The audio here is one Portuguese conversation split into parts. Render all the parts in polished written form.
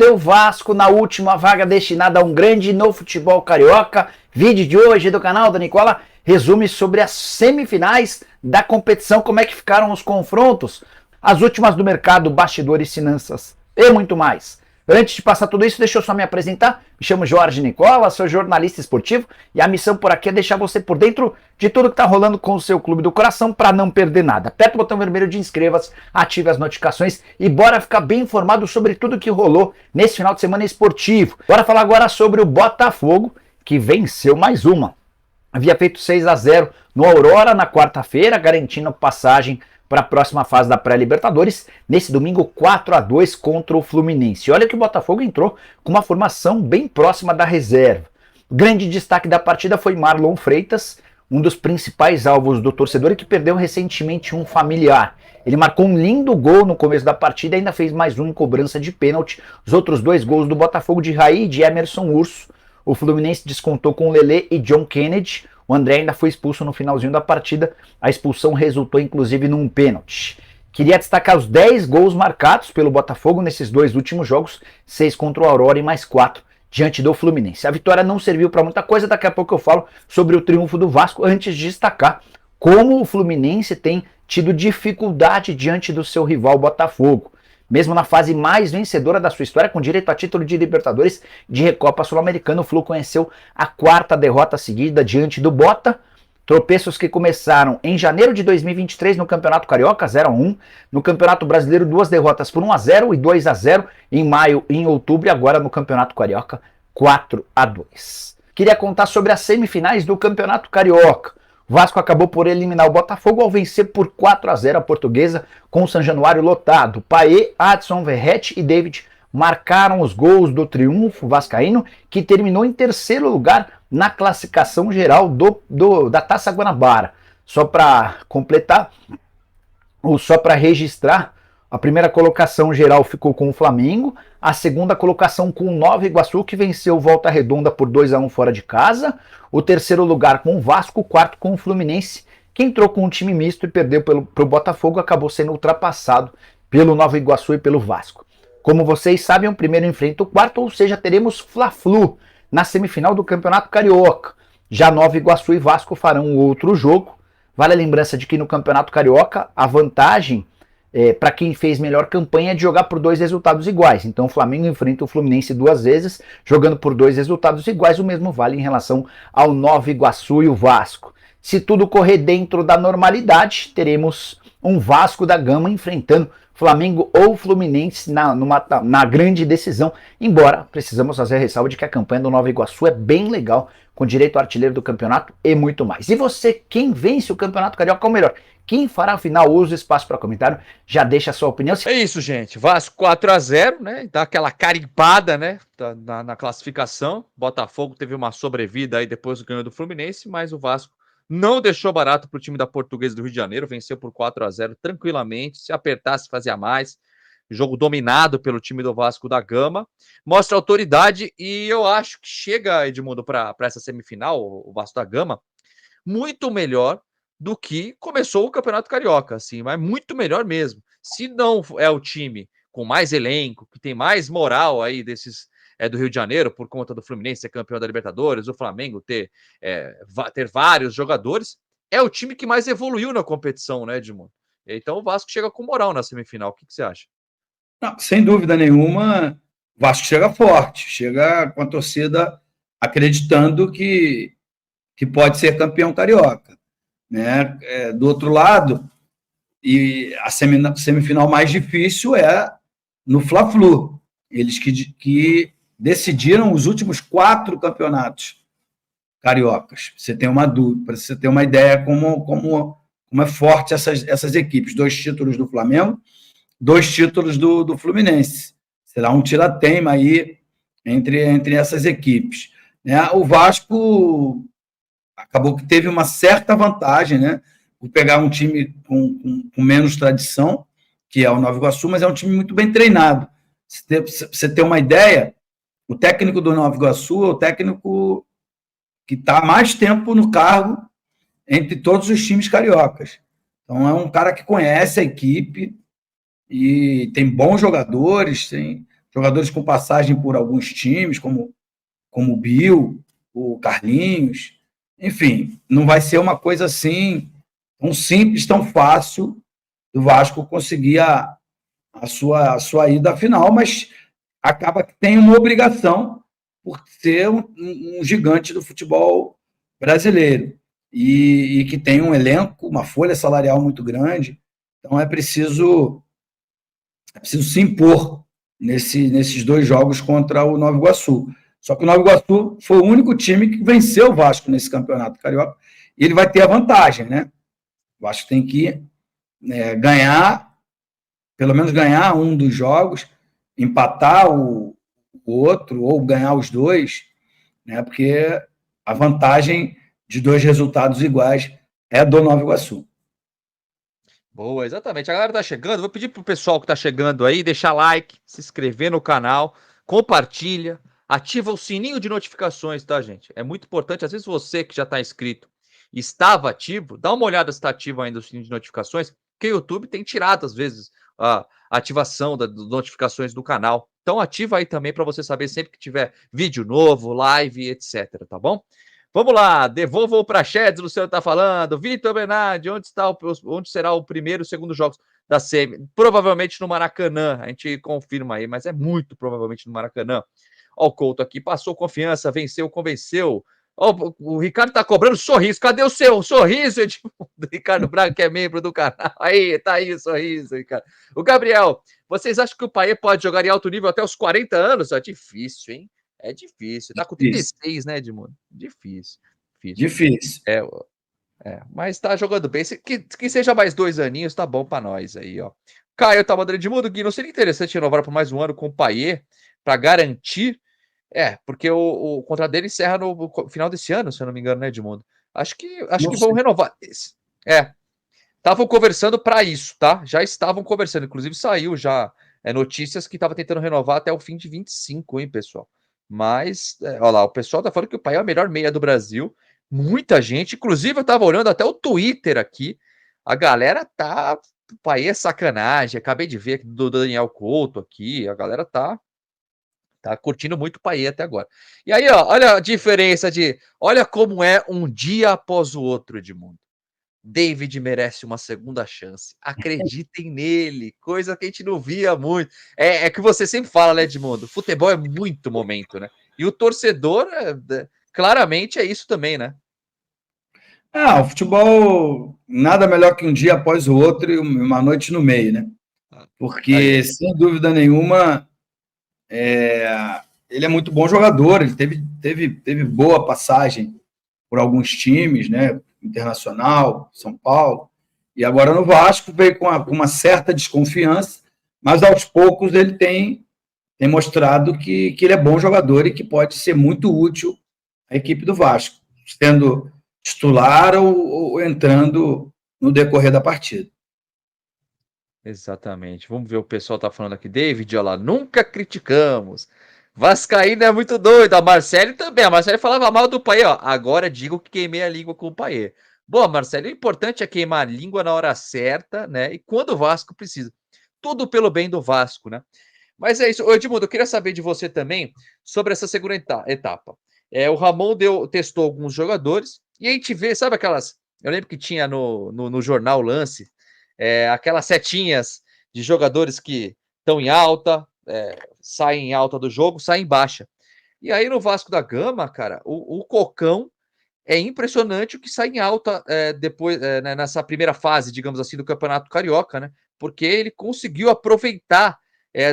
Teu Vasco na última vaga destinada a um grande no futebol carioca. Vídeo de hoje do canal da Nicola resume sobre as semifinais da competição, como é que ficaram os confrontos, as últimas do mercado, bastidores, finanças e muito mais. Antes de passar tudo isso, deixa eu só me apresentar. Me chamo Jorge Nicola, sou jornalista esportivo e a missão por aqui é deixar você por dentro de tudo que está rolando com o seu clube do coração para não perder nada. Aperta o botão vermelho de inscreva-se, ative as notificações e bora ficar bem informado sobre tudo que rolou nesse final de semana esportivo. Bora falar agora sobre o Botafogo, que venceu mais uma. Havia feito 6-0 no Aurora na quarta-feira, garantindo passagem para a próxima fase da pré-Libertadores, nesse domingo 4-2 contra o Fluminense. Olha que o Botafogo entrou com uma formação bem próxima da reserva. O grande destaque da partida foi Marlon Freitas, um dos principais alvos do torcedor e que perdeu recentemente um familiar. Ele marcou um lindo gol no começo da partida e ainda fez mais um em cobrança de pênalti. Os outros dois gols do Botafogo de Raí e de Emerson Urso. O Fluminense descontou com Lelê e John Kennedy. O André ainda foi expulso no finalzinho da partida. A expulsão resultou inclusive num pênalti. Queria destacar os 10 gols marcados pelo Botafogo nesses dois últimos jogos. 6 contra o Aurora e mais 4 diante do Fluminense. A vitória não serviu para muita coisa. Daqui a pouco eu falo sobre o triunfo do Vasco. Antes de destacar como o Fluminense tem tido dificuldade diante do seu rival Botafogo. Mesmo na fase mais vencedora da sua história, com direito a título de Libertadores de Recopa Sul-Americana, o Flu conheceu a quarta derrota seguida diante do Bota. Tropeços que começaram em janeiro de 2023 no Campeonato Carioca, 0-1. No Campeonato Brasileiro, 2 derrotas por 1-0 e 2-0 em maio e em outubro. E agora no Campeonato Carioca, 4-2. Queria contar sobre as semifinais do Campeonato Carioca. O Vasco acabou por eliminar o Botafogo ao vencer por 4-0 a Portuguesa com o São Januário lotado. Paê, Adson, Verrete e David marcaram os gols do triunfo vascaíno, que terminou em terceiro lugar na classificação geral da Taça Guanabara. Só para completar, ou só para registrar, a primeira colocação geral ficou com o Flamengo, a segunda colocação com o Nova Iguaçu, que venceu Volta Redonda por 2-1 fora de casa, o terceiro lugar com o Vasco, o quarto com o Fluminense, que entrou com um time misto e perdeu para o Botafogo, acabou sendo ultrapassado pelo Nova Iguaçu e pelo Vasco. Como vocês sabem, o primeiro enfrenta o quarto, ou seja, teremos Fla-Flu na semifinal do Campeonato Carioca. Já Nova Iguaçu e Vasco farão outro jogo. Vale a lembrança de que no Campeonato Carioca a vantagem para quem fez melhor campanha é de jogar por 2 resultados iguais. Então o Flamengo enfrenta o Fluminense 2 vezes, jogando por 2 resultados iguais. O mesmo vale em relação ao Nova Iguaçu e o Vasco. Se tudo correr dentro da normalidade, teremos um Vasco da Gama enfrentando Flamengo ou Fluminense na grande decisão, embora precisamos fazer a ressalva de que a campanha do Nova Iguaçu é bem legal, com direito ao artilheiro do campeonato e muito mais. E você, quem vence o Campeonato Carioca, ou melhor, quem fará a final? Usa o espaço para comentário, já deixa a sua opinião. É isso, gente. Vasco 4-0, né? Dá aquela carimpada, né? Na classificação. Botafogo teve uma sobrevida aí depois do ganho do Fluminense, mas o Vasco não deixou barato para o time da Portuguesa do Rio de Janeiro, venceu por 4-0 tranquilamente. Se apertasse, fazia mais. Jogo dominado pelo time do Vasco da Gama. Mostra autoridade e eu acho que chega, Edmundo, para essa semifinal, o Vasco da Gama, muito melhor do que começou o Campeonato Carioca, assim, mas muito melhor mesmo. Se não é o time com mais elenco, que tem mais moral aí desses do Rio de Janeiro, por conta do Fluminense ser campeão da Libertadores, o Flamengo ter vários jogadores, é o time que mais evoluiu na competição, né, Edmundo? Então o Vasco chega com moral na semifinal. O que você acha? Não, sem dúvida nenhuma, o Vasco chega forte, chega com a torcida acreditando que pode ser campeão carioca. Né? Do outro lado, e a semifinal mais difícil é no Fla-Flu. Eles que decidiram os últimos 4 campeonatos cariocas. Você tem uma dúvida, para você ter uma ideia como é forte essas equipes. 2 títulos do Flamengo, 2 títulos do Fluminense. Será um tira-teima aí entre essas equipes. Né? O Vasco acabou que teve uma certa vantagem, né? Por pegar um time com menos tradição, que é o Nova Iguaçu, mas é um time muito bem treinado. Você ter uma ideia, o técnico do Nova Iguaçu é o técnico que está há mais tempo no cargo entre todos os times cariocas. Então é um cara que conhece a equipe e tem bons jogadores, jogadores com passagem por alguns times, como o Bill, o Carlinhos. Enfim, não vai ser uma coisa assim tão simples, tão fácil do Vasco conseguir a sua ida à final, mas acaba que tem uma obrigação por ser um gigante do futebol brasileiro e que tem um elenco, uma folha salarial muito grande. Então é preciso se impor nesses 2 jogos contra o Nova Iguaçu. Só que o Nova Iguaçu foi o único time que venceu o Vasco nesse campeonato carioca e ele vai ter a vantagem, né? O Vasco tem que ganhar, pelo menos ganhar um dos jogos, empatar o outro ou ganhar os 2, né? Porque a vantagem de 2 resultados iguais é do Nova Iguaçu. Boa, exatamente. A galera tá chegando. Vou pedir pro pessoal que tá chegando aí deixar like, se inscrever no canal, compartilha, ativa o sininho de notificações, tá, gente? É muito importante. Às vezes você que já tá inscrito e estava ativo, dá uma olhada se está ativo ainda o sininho de notificações, porque o YouTube tem tirado às vezes a ativação das notificações do canal. Então ativa aí também para você saber sempre que tiver vídeo novo, live, etc, tá bom? Vamos lá, devolvam para chat, o Luciano está falando. Vitor Bernardi, onde será o primeiro e o segundo jogos da semi? Provavelmente no Maracanã, a gente confirma aí, mas é muito provavelmente no Maracanã. Ó, o Couto aqui, passou confiança, venceu, convenceu. Ó, o Ricardo tá cobrando sorriso. Cadê o seu sorriso, Edmundo? Ricardo Braga, que é membro do canal. Aí, tá aí o sorriso, Ricardo. O Gabriel, vocês acham que o Payet pode jogar em alto nível até os 40 anos? É difícil, hein? É difícil. Tá com 36, né, Edmundo? Difícil. Difícil. Mas tá jogando bem. Que seja mais 2 aninhos, tá bom pra nós aí, ó. Caio tá mandando Edmundo, Gui, não seria interessante renovar por mais um ano com o Payet pra garantir? Porque o contrato dele encerra no final desse ano, se eu não me engano, né, Edmundo? Acho que vão renovar. Estavam conversando para isso, tá? Já estavam conversando. Inclusive saiu já notícias que estava tentando renovar até o fim de 25, hein, pessoal? Mas, olha lá, o pessoal tá falando que o Payet é o melhor meia do Brasil. Muita gente, inclusive eu tava olhando até o Twitter aqui. A galera tá. O Payet é sacanagem. Acabei de ver aqui do Daniel Couto aqui. A galera tá curtindo muito o Payet até agora. E aí, ó, olha a diferença olha como é um dia após o outro, Edmundo. David merece uma segunda chance. Acreditem nele, coisa que a gente não via muito. É que você sempre fala, né, Edmundo? Futebol é muito momento, né? E o torcedor, claramente, é isso também, né? O futebol nada melhor que um dia após o outro e uma noite no meio, né? Porque, sem dúvida nenhuma, ele é muito bom jogador, ele teve boa passagem por alguns times, né? Internacional, São Paulo, e agora no Vasco veio com uma certa desconfiança, mas aos poucos ele tem mostrado que ele é bom jogador e que pode ser muito útil à equipe do Vasco, sendo titular ou entrando no decorrer da partida. Exatamente. Vamos ver o pessoal tá falando aqui. David, olha lá, nunca criticamos. Vascaíno é muito doido. A Marcele também. A Marcele falava mal do Payet, ó. Agora digo que queimei a língua com o Payet. Boa, Marcele, o importante é queimar a língua na hora certa, né? E quando o Vasco precisa. Tudo pelo bem do Vasco, né? Mas é isso. Ô, Edmundo, eu queria saber de você também sobre essa segunda etapa. O Ramon testou alguns jogadores e a gente vê, sabe aquelas. Eu lembro que tinha no jornal Lance aquelas setinhas de jogadores que estão em alta, saem em alta do jogo, saem em baixa. E aí no Vasco da Gama, cara, o Cocão é impressionante o que sai em alta depois, nessa primeira fase, digamos assim, do Campeonato Carioca, né? Porque ele conseguiu aproveitar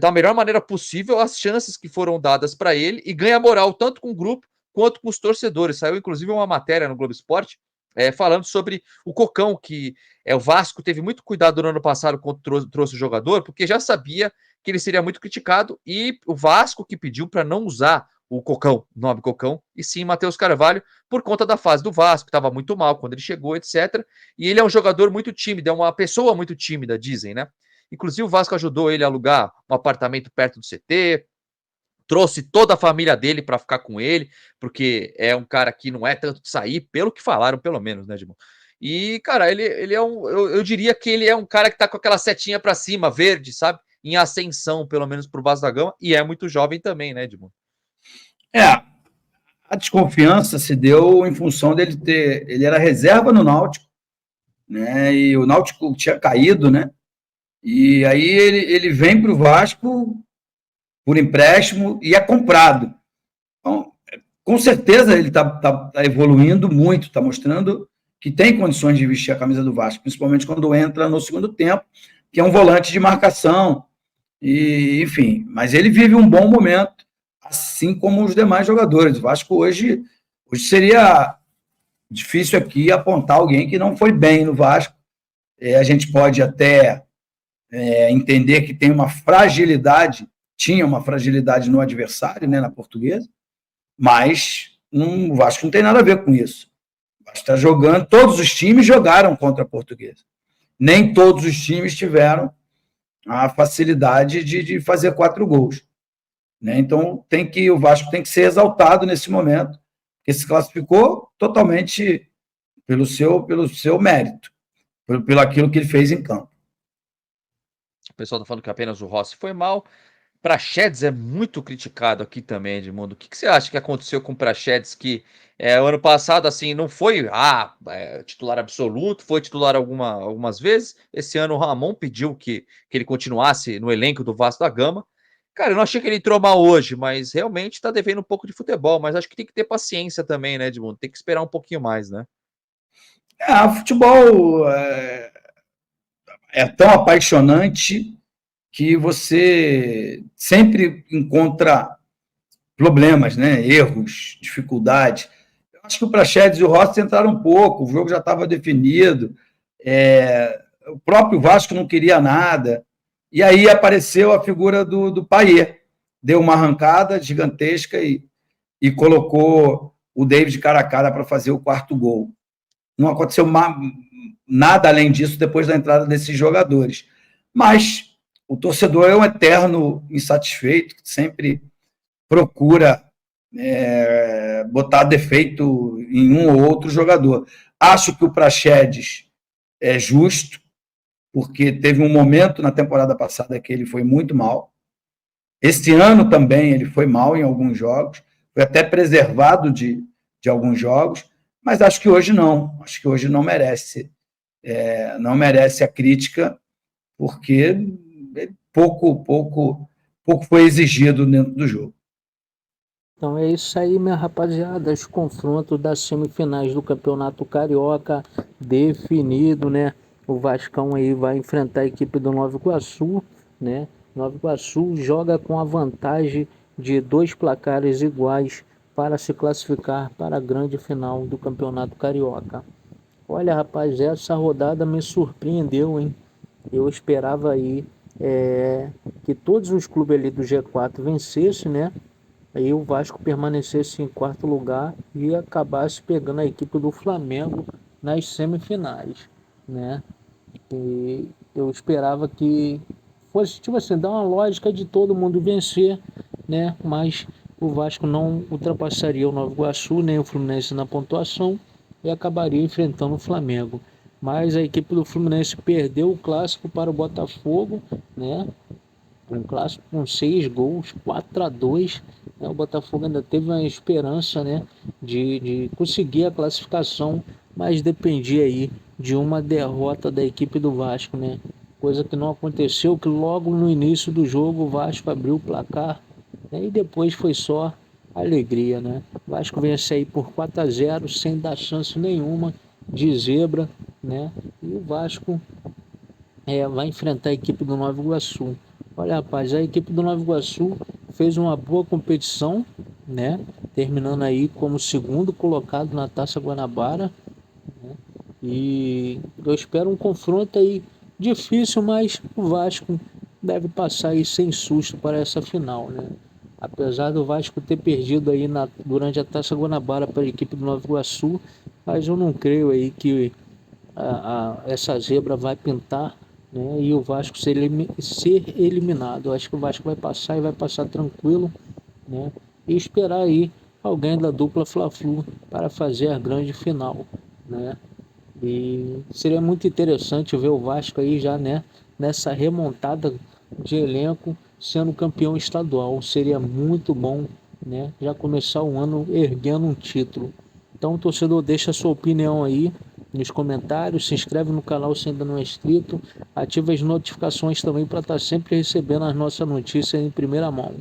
da melhor maneira possível as chances que foram dadas para ele e ganha moral tanto com o grupo quanto com os torcedores. Saiu inclusive uma matéria no Globo Esporte falando sobre o Cocão, que o Vasco teve muito cuidado no ano passado quando trouxe o jogador, porque já sabia que ele seria muito criticado, e o Vasco que pediu para não usar o Cocão, o nome Cocão, e sim Matheus Carvalho, por conta da fase do Vasco, que estava muito mal quando ele chegou, etc. E ele é um jogador muito tímido, é uma pessoa muito tímida, dizem, né? Inclusive o Vasco ajudou ele a alugar um apartamento perto do CT, trouxe toda a família dele para ficar com ele, porque é um cara que não é tanto de sair, pelo que falaram, pelo menos, né, Edmundo? E, cara, ele é eu diria que ele é um cara que tá com aquela setinha para cima, verde, sabe? em ascensão, pelo menos para o Vasco da Gama, e é muito jovem também, né, Edmundo? A desconfiança se deu em função dele ter. Ele era reserva no Náutico, né? E o Náutico tinha caído, né? E aí ele vem para o Vasco por empréstimo e é comprado. Então, com certeza ele está evoluindo muito, está mostrando que tem condições de vestir a camisa do Vasco, principalmente quando entra no segundo tempo, que é um volante de marcação, e enfim. Mas ele vive um bom momento, assim como os demais jogadores. O Vasco hoje seria difícil aqui apontar alguém que não foi bem no Vasco. A gente pode até entender que tem uma fragilidade, tinha uma fragilidade no adversário, né, na Portuguesa, mas o Vasco não tem nada a ver com isso. O Vasco está jogando, todos os times jogaram contra a Portuguesa. Nem todos os times tiveram a facilidade de fazer 4 gols. Né? Então o Vasco tem que ser exaltado nesse momento, porque se classificou totalmente pelo seu mérito, pelo aquilo que ele fez em campo. O pessoal está falando que apenas o Rossi foi mal. Praxedes é muito criticado aqui também, Edmundo. O que você acha que aconteceu com o Praxedes, que o ano passado assim não foi titular absoluto, foi titular algumas vezes. Esse ano o Ramon pediu que ele continuasse no elenco do Vasco da Gama. Cara, eu não achei que ele entrou mal hoje, mas realmente está devendo um pouco de futebol. Mas acho que tem que ter paciência também, né, Edmundo? Tem que esperar um pouquinho mais, né? Futebol é tão apaixonante que você sempre encontra problemas, né? Erros, dificuldades. Eu acho que o Praxedes e o Rossi entraram um pouco, o jogo já estava definido, o próprio Vasco não queria nada, e aí apareceu a figura do Payet, deu uma arrancada gigantesca e colocou o David cara a cara para fazer o 4º gol. Não aconteceu nada além disso depois da entrada desses jogadores. Mas o torcedor é um eterno insatisfeito, que sempre procura botar defeito em um ou outro jogador. Acho que o Praxedes é justo, porque teve um momento na temporada passada que ele foi muito mal. Este ano também ele foi mal em alguns jogos, foi até preservado de alguns jogos, mas acho que hoje não. Acho que hoje não merece a crítica, porque pouco foi exigido dentro do jogo. Então é isso aí, minha rapaziada. Os confrontos das semifinais do Campeonato Carioca definido, né? O Vascão aí vai enfrentar a equipe do Nova Iguaçu, né? Nova Iguaçu joga com a vantagem de 2 placares iguais para se classificar para a grande final do Campeonato Carioca. Olha, rapaz, essa rodada me surpreendeu, hein? Eu esperava aí que todos os clubes ali do G4 vencessem, né? Aí o Vasco permanecesse em 4º lugar e acabasse pegando a equipe do Flamengo nas semifinais, né? E eu esperava que fosse, tipo assim, dar uma lógica de todo mundo vencer, né? Mas o Vasco não ultrapassaria o Nova Iguaçu, nem o Fluminense na pontuação e acabaria enfrentando o Flamengo. Mas a equipe do Fluminense perdeu o clássico para o Botafogo, né? Um clássico com 6 gols, 4-2. Né? O Botafogo ainda teve uma esperança, né, de conseguir a classificação, mas dependia aí de uma derrota da equipe do Vasco, né? Coisa que não aconteceu, que logo no início do jogo o Vasco abriu o placar, né? E depois foi só alegria, né? O Vasco vence aí por 4-0 sem dar chance nenhuma de zebra, né? E o Vasco vai enfrentar a equipe do Nova Iguaçu. Olha, rapaz, a equipe do Nova Iguaçu fez uma boa competição, né? Terminando aí como 2º colocado na Taça Guanabara, né? E eu espero um confronto aí difícil, mas o Vasco deve passar aí sem susto para essa final, né? Apesar do Vasco ter perdido aí durante a Taça Guanabara para a equipe do Nova Iguaçu, mas eu não creio aí que essa zebra vai pintar, né, e o Vasco ser eliminado. Eu acho que o Vasco vai passar e vai passar tranquilo, né, e esperar aí alguém da dupla Fla-Flu para fazer a grande final, né? E seria muito interessante ver o Vasco aí já, né, nessa remontada de elenco, sendo campeão estadual. Seria muito bom, né? Já começar o ano erguendo um título. Então, torcedor, deixa a sua opinião aí nos comentários, se inscreve no canal se ainda não é inscrito, ativa as notificações também para estar sempre recebendo as nossas notícias em primeira mão.